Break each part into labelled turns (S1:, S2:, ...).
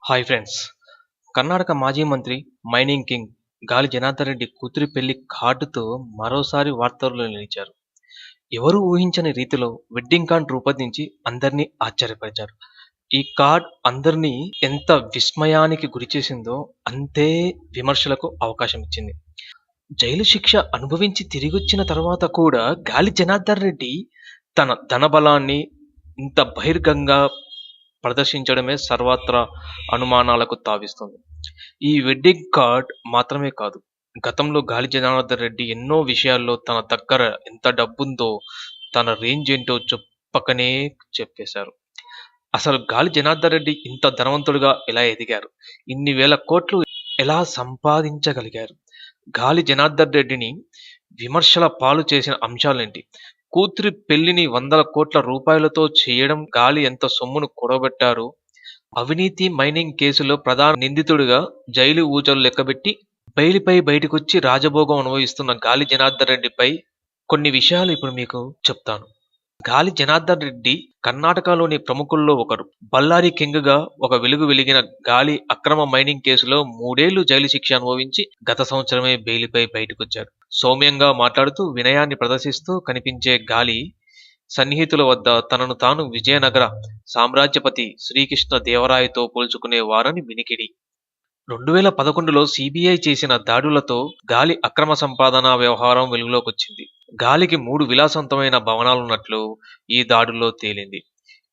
S1: Hi friends. Karnataka మాజీ మంత్రి, mining king గాలి జనార్దన్ రెడ్డి కూతురి పెళ్లి కార్డుతో మరోసారి వార్తల్లో నిలిచారు. ఎవరూ ఊహించని రీతిలో వెడ్డింగ్ కార్డ్ రూపొందించి అందరినీ ఆశ్చర్యపరిచారు. ఈ కార్డ్ అందరినీ ఎంత విస్మయానికి గురిచేసిందో అంతే విమర్శలకు అవకాశం ఇచ్చింది. జైలు శిక్ష అనుభవించి తిరిగొచ్చిన తర్వాత కూడా గాలి జనార్దన్ రెడ్డి తన ధనబలాన్ని ఇంత బహిర్గంగా ప్రదర్శించడమే సర్వత్రా అనుమానాలకు తావిస్తుంది. ఈ వెడ్డింగ్ కార్డ్ మాత్రమే కాదు, గతంలో గాలి జనార్దన్ రెడ్డి ఎన్నో విషయాల్లో తన దగ్గర ఎంత డబ్బుందో, తన రేంజ్ ఏంటో చెప్పకనే చెప్పేశారు. అసలు గాలి జనార్దన్ రెడ్డి ఇంత ధనవంతుడిగా ఎలా ఎదిగారు? ఇన్ని వేల కోట్లు ఎలా సంపాదించగలిగారు? గాలి జనార్దన్ రెడ్డిని విమర్శల పాలు చేసిన అంశాలేంటి? కూతురి పెళ్లిని వందల కోట్ల రూపాయలతో చేయడం గాలి ఎంత సొమ్మును కూడబెట్టారు? అవినీతి మైనింగ్ కేసులో ప్రధాన నిందితుడిగా జైలు ఊచలు లెక్కబెట్టి బెయిల్పై బయటకొచ్చి రాజభోగం అనుభవిస్తున్న గాలి జనార్దన్ రెడ్డిపై కొన్ని విషయాలు ఇప్పుడు మీకు చెప్తాను. గాలి జనార్దన్ రెడ్డి కర్ణాటకలోని ప్రముఖుల్లో ఒకరు. బళ్ళారి కింగ్‌గా ఒక వెలుగు వెలిగిన గాలి అక్రమ మైనింగ్ కేసులో 3 ఏళ్లు జైలు శిక్ష అనుభవించి గత సంవత్సరమే బెయిల్‌పై బయటకొచ్చారు. సౌమ్యంగా మాట్లాడుతూ, వినయాన్ని ప్రదర్శిస్తూ కనిపించే గాలి సన్నిహితుల వద్ద తనను తాను విజయనగర సామ్రాజ్యపతి శ్రీకృష్ణ దేవరాయతో పోల్చుకునేవారని వినికిడి. 2011లో సీబీఐ చేసిన దాడులతో గాలి అక్రమ సంపాదన వ్యవహారం వెలుగులోకొచ్చింది. గాలికి 3 విలాసవంతమైన భవనాలున్నట్లు ఈ దాడుల్లో తేలింది.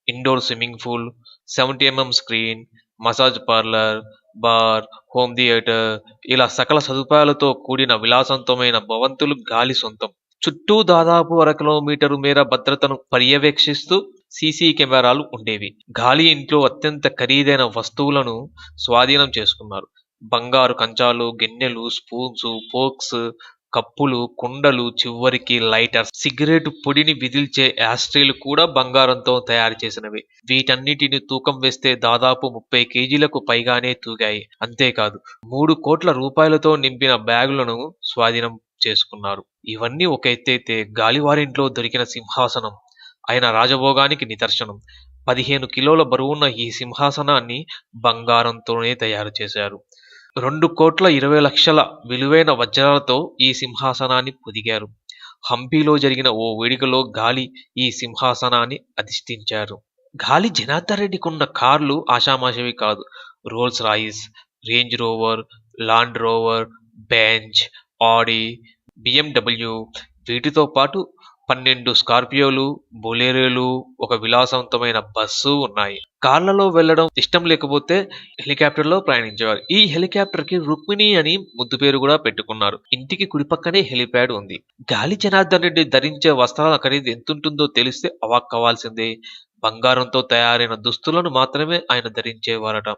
S1: Indoor swimming pool, 70mm screen, massage parlour, bar, home theatre ఇలా సకల సదుపాయాలతో కూడిన విలాసవంతమైన భవంతులు గాలి సొంతం. చుట్టూ దాదాపు కిలోమీటరు మేర భద్రతను పర్యవేక్షిస్తూ సీసీ కెమెరాలు ఉండేవి. గాలి ఇంట్లో అత్యంత ఖరీదైన వస్తువులను స్వాధీనం చేసుకున్నారు. బంగారు కంచాలు, గిన్నెలు, స్పూన్స్, ఫోర్క్స్, కప్పులు, కుండలు, చివరికి లైటర్స్, సిగరెట్ పొడిని విదిల్చే యాస్ట్రేలు కూడా బంగారంతో తయారు చేసినవే. వీటన్నిటిని తూకం వేస్తే దాదాపు 30 కేజీలకు పైగానే తూగాయి. అంతేకాదు, 3 కోట్ల రూపాయలతో నింపిన బ్యాగులను స్వాధీనం చేసుకున్నారు. ఇవన్నీ ఒక ఎత్తైతే, గాలివారింట్లో దొరికిన సింహాసనం ఆయన రాజభోగానికి నిదర్శనం. 15 కిలోల బరువున్న ఈ సింహాసనాన్ని బంగారంతోనే తయారు చేశారు. 2,20,00,000 విలువైన వజ్రాలతో ఈ సింహాసనాన్ని పొదిగారు. హంపీలో జరిగిన ఓ వేడుకలో గాలి ఈ సింహాసనాన్ని అధిష్ఠించారు. గాలి జనార్దన్ రెడ్డికున్న కార్లు ఆషామాషివి కాదు. Rolls Royce, Range Rover, Land Rover, Benz, Audi, BMW, వీటితో పాటు 12 స్కార్పియోలు, బొలెరోలు, ఒక విలాసవంతమైన బస్సు ఉన్నాయి. కార్లలో వెళ్లడం ఇష్టం లేకపోతే హెలికాప్టర్లో ప్రయాణించేవారు. ఈ హెలికాప్టర్ కి రుక్మిణి అని ముద్దు పేరు కూడా పెట్టుకున్నారు. ఇంటికి కుడిపక్కనే హెలిప్యాడ్ ఉంది. గాలి జనార్దన్ రెడ్డి ధరించే వస్త్రాల ఖరీదు ఎంతుంటుందో తెలిస్తే అవాక్కవ్వాల్సిందే. బంగారంతో తయారైన దుస్తులను మాత్రమే ఆయన ధరించేవారట.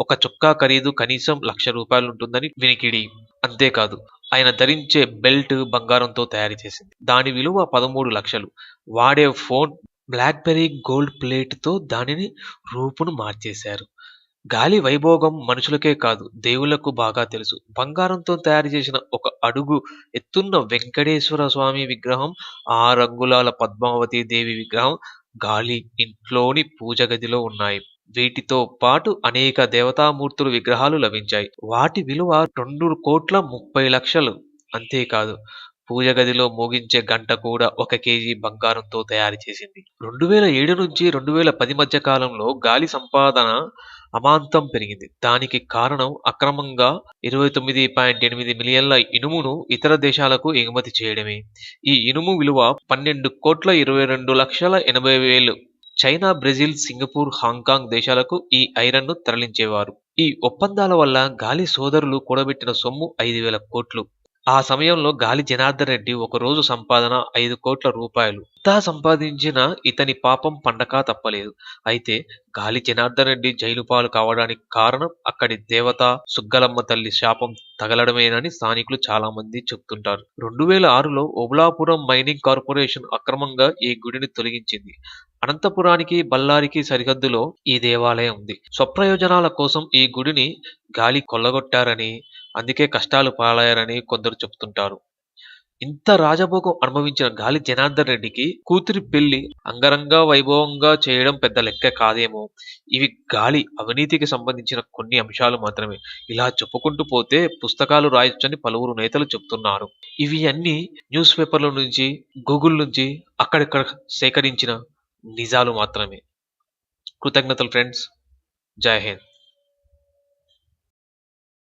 S1: ఒక చొక్కా ఖరీదు కనీసం ₹1,00,000 ఉంటుందని వినికిడి. అంతేకాదు, ఆయన ధరించే బెల్ట్ బంగారంతో తయారు చేసింది. దాని విలువ 13,00,000. వాడే ఫోన్ బ్లాక్బెర్రీ గోల్డ్ ప్లేట్‌తో దానిని రూపును మార్చేశారు. గాలి వైభోగం మనుషులకే కాదు, దేవుళ్లకు బాగా తెలుసు. బంగారంతో తయారు చేసిన ఒక అడుగు ఎత్తున్న వెంకటేశ్వర స్వామి విగ్రహం, 6 అంగుళాల పద్మావతి దేవి విగ్రహం గాలి ఇంట్లోని పూజ గదిలో ఉన్నాయి. వీటితో పాటు అనేక దేవతామూర్తుల విగ్రహాలు లభించాయి. వాటి విలువ 2,30,00,000. అంతేకాదు, పూజ గదిలో మోగించే గంట కూడా 1 కేజీ బంగారంతో తయారు చేసింది. 2007 నుంచి 2010 మధ్య కాలంలో గాలి సంపాదన అమాంతం పెరిగింది. దానికి కారణం అక్రమంగా 29.8 మిలియన్ల ఇనుమును ఇతర దేశాలకు ఎగుమతి చేయడమే. ఈ ఇనుము విలువ 12,22,80,000. చైనా, బ్రెజిల్, సింగపూర్, హాంకాంగ్ దేశాలకు ఈ ఐరన్‌ను తరలించేవారు. ఈ ఒప్పందాల వల్ల గాలి సోదరులు కూడబెట్టిన సొమ్ము 5,000 కోట్లు. ఆ సమయంలో గాలి జనార్దన్ రెడ్డి ఒక రోజు సంపాదన 5 కోట్ల రూపాయలు. ఇంత సంపాదించినా ఇతని పాపం పండక తప్పలేదు. అయితే గాలి జనార్దన్ రెడ్డి జైలు పాలు కావడానికి కారణం అక్కడి దేవత సుగ్గలమ్మ తల్లి శాపం తగలడమేనని స్థానికులు చాలా మంది చెప్తుంటారు. 2006లో ఓబుళాపురం మైనింగ్ కార్పొరేషన్ అక్రమంగా ఈ గుడిని తొలగించింది. అనంతపురానికి, బళ్ళారికి సరిహద్దులో ఈ దేవాలయం ఉంది. స్వప్రయోజనాల కోసం ఈ గుడిని గాలి కొల్లగొట్టారని, అందుకే కష్టాలు పాలయ్యారని కొందరు చెప్తుంటారు. ఇంత రాజభోగం అనుభవించిన గాలి జనార్దన్ రెడ్డికి కూతురి పెళ్లి అంగరంగ వైభవంగా చేయడం పెద్ద లెక్క కాదేమో. ఇవి గాలి అవినీతికి సంబంధించిన కొన్ని అంశాలు మాత్రమే. ఇలా చెప్పుకుంటూ పోతే పుస్తకాలు రాయొచ్చని పలువురు నేతలు చెప్తున్నారు. ఇవి అన్ని న్యూస్ పేపర్ల నుంచి, గూగుల్ నుంచి అక్కడిక్కడ సేకరించిన నిజాలు మాత్రమే. కృతజ్ఞతలు ఫ్రెండ్స్. జై హింద్.